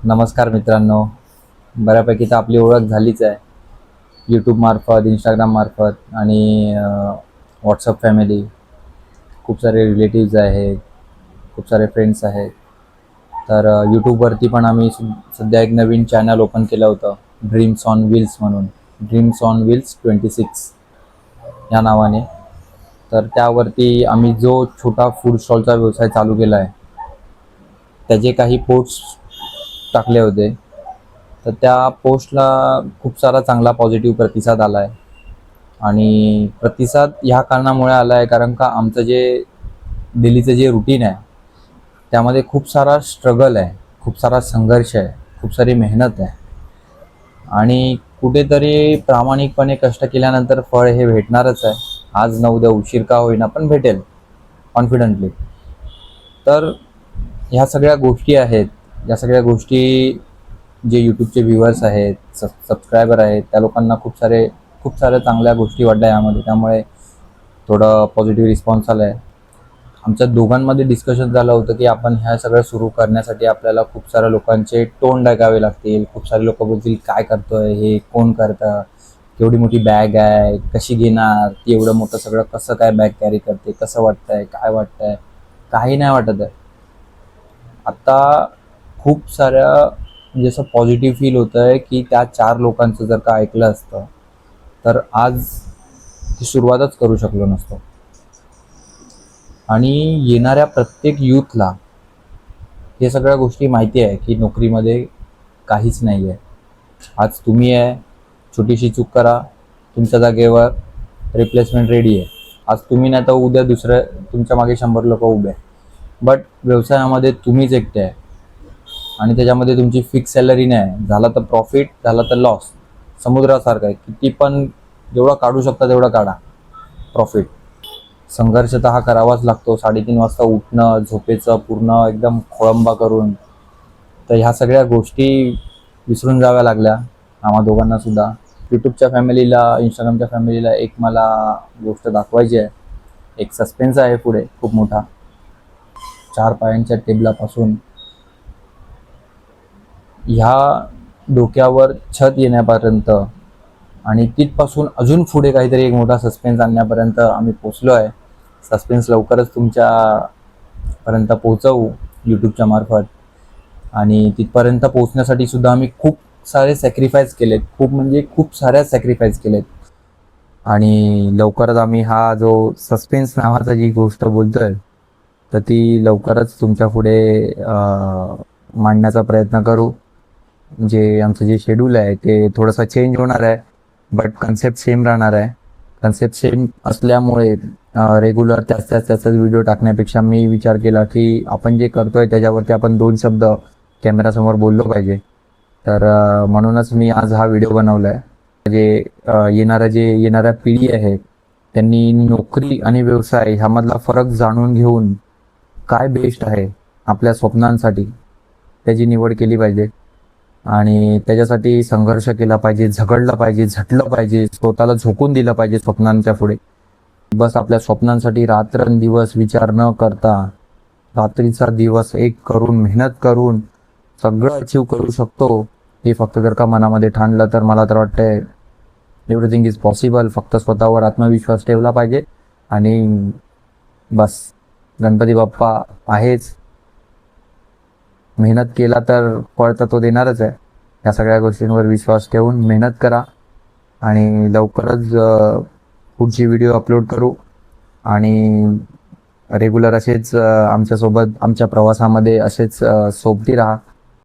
नमस्कार मित्रांनो. बऱ्यापैकी तर आपली ओळख झालीच आहे यूट्यूब मार्फत, इंस्टाग्राम मार्फत आणि व्हॉट्सअप फॅमिली. खूप सारे रिलेटिव्ज आहेत, खूप सारे फ्रेंड्स आहेत. तर यूट्यूबवरती पण आम्ही सध्या एक नवीन चॅनल ओपन केलं होतं, ड्रीम्स ऑन व्हील्स म्हणून. ड्रीम्स ऑन व्हील्स 26 या नावाने. तर त्यावरती आम्ही जो छोटा फूड स्टॉलचा व्यवसाय चालू केला आहे त्याचे काही पोस्ट टाकले होते. तर त्या पोस्टला खूप सारा चांगला पॉझिटिव्ह प्रतिसाद आला आहे. आणि प्रतिसाद ह्या कारणामुळे आला आहे कारण का आमचं जे डेलीचं जे रुटीन आहे त्यामध्ये खूप सारा स्ट्रगल आहे, खूप सारा संघर्ष आहे, खूप सारी मेहनत आहे. आणि कुठेतरी प्रामाणिकपणे कष्ट केल्यानंतर फळ हे भेटणारच आहे. आज न उद्या उशीर का होईना पण भेटेल, कॉन्फिडंटली. तर ह्या सगळ्या गोष्टी आहेत. या सगळ्या गोष्टी जे यूट्यूबचे व्ह्यूअर्स आहेत, सबस्क्रायबर आहेत, त्या लोकांना खूप साऱ्या चांगल्या गोष्टी वाटल्या यामध्ये. त्यामुळे थोडं पॉझिटिव्ह रिस्पॉन्स आला आहे. आमच्या दोघांमध्ये डिस्कशन झालं होतं की आपण ह्या सगळं सुरू करण्यासाठी आपल्याला खूप साऱ्या लोकांचे तोंड ऐकावे लागतील. खूप सारे लोक बोलतील काय करतोय हे, कोण करतं, केवढी मोठी बॅग आहे, कशी घेणार ती, एवढं मोठं सगळं कसं काय बॅग कॅरी करते, कसं वाटतंय, काय वाटतंय. काही नाही वाटत आहे आता. खूप साऱ्या म्हणजे असं पॉझिटिव्ह फील होतं आहे की त्या 4 लोकांचं जर का ऐकलं असतं तर आज ती सुरुवातच करू शकलो नसतो. आणि येणाऱ्या प्रत्येक यूथला हे सगळ्या गोष्टी माहिती आहे की नोकरीमध्ये काहीच नाही आहे. आज तुम्ही आहे, छोटीशी चूक करा, तुमच्या जागेवर रिप्लेसमेंट रेडी आहे. आज तुम्ही नाही तर उद्या दुसऱ्या तुमच्या मागे 100 लोक उभे आहे. बट व्यवसायामध्ये तुम्हीच एकटे आहे आणि त्याच्यामध्ये तुमची फिक्स सॅलरी नाही. झाला तर प्रॉफिट, झाला तर लॉस. समुद्रासारखं आहे, किती पण जेवढा काढू शकता तेवढा काढा प्रॉफिट. संघर्ष तर हा करावाच लागतो. 3:30 वाजता उठणं, झोपेचं पूर्ण एकदम खोळंबा करून. तर ह्या सगळ्या गोष्टी विसरून जाव्या लागल्या आम्हा दोघांना सुद्धा. यूट्यूबच्या फॅमिलीला, इंस्टाग्रामच्या फॅमिलीला एक मला गोष्ट दाखवायची आहे. एक सस्पेन्स आहे पुढे खूप मोठा. 4 पायांच्या टेबलापासून ह्या डोक्यावर छत येण्यापर्यंत आणि तिथपासून अजून पुढे काहीतरी एक मोठा सस्पेन्स आणण्यापर्यंत आम्ही पोचलो आहे. सस्पेन्स लवकरच तुमच्यापर्यंत पोहोचवू यूट्यूबच्या मार्फत. आणि तिथपर्यंत पोहोचण्यासाठी सुद्धा आम्ही खूप सारे सॅक्रिफाईस केलेत, खूप साऱ्या सॅक्रिफाईस केलेत. आणि लवकरच आम्ही हा जो सस्पेन्स नावाचा जी गोष्ट बोलतोय तर ती लवकरच तुमच्या पुढे मांडण्याचा प्रयत्न करू. जे आमचं जे शेड्यूल आहे ते थोडंसं चेंज होणार आहे, बट कन्सेप्ट सेम राहणार आहे. कन्सेप्ट सेम असल्यामुळे रेग्युलर त्याच व्हिडिओ टाकण्यापेक्षा मी विचार केला की आपण जे करतोय त्याच्यावरती आपण 2 शब्द कॅमेरासमोर बोललो पाहिजे. तर म्हणूनच मी आज हा व्हिडिओ बनवला आहे. जे येणाऱ्या पिढी आहे त्यांनी नोकरी आणि व्यवसाय ह्यामधला फरक जाणून घेऊन काय बेस्ट आहे आपल्या स्वप्नांसाठी त्याची निवड केली पाहिजे. आणि त्याच्यासाठी संघर्ष केला पाहिजे, झगडलं पाहिजे, झटलं पाहिजे, स्वतःला झोकून दिलं पाहिजे स्वप्नांच्या पुढे. बस आपल्या स्वप्नांसाठी रात्रंदिवस विचार न करता रात्रीचा दिवस एक करून मेहनत करून सगळं अचीव करू शकतो. हे फक्त जर का मनामध्ये ठाणलं तर मला तर वाटतंय एव्हरीथिंग इज पॉसिबल. फक्त स्वतःवर आत्मविश्वास ठेवला पाहिजे आणि बस. गणपती बाप्पा आहेच. मेहनत केला तर फळ तर तो देणारच आहे. या सगळ्या गोष्टींवर विश्वास ठेवून मेहनत करा आणि लवकरच पुढची व्हिडिओ अपलोड करू. आणि रेग्युलर असेच आमच्यासोबत आमच्या प्रवासामध्ये असेच सोबती राहा.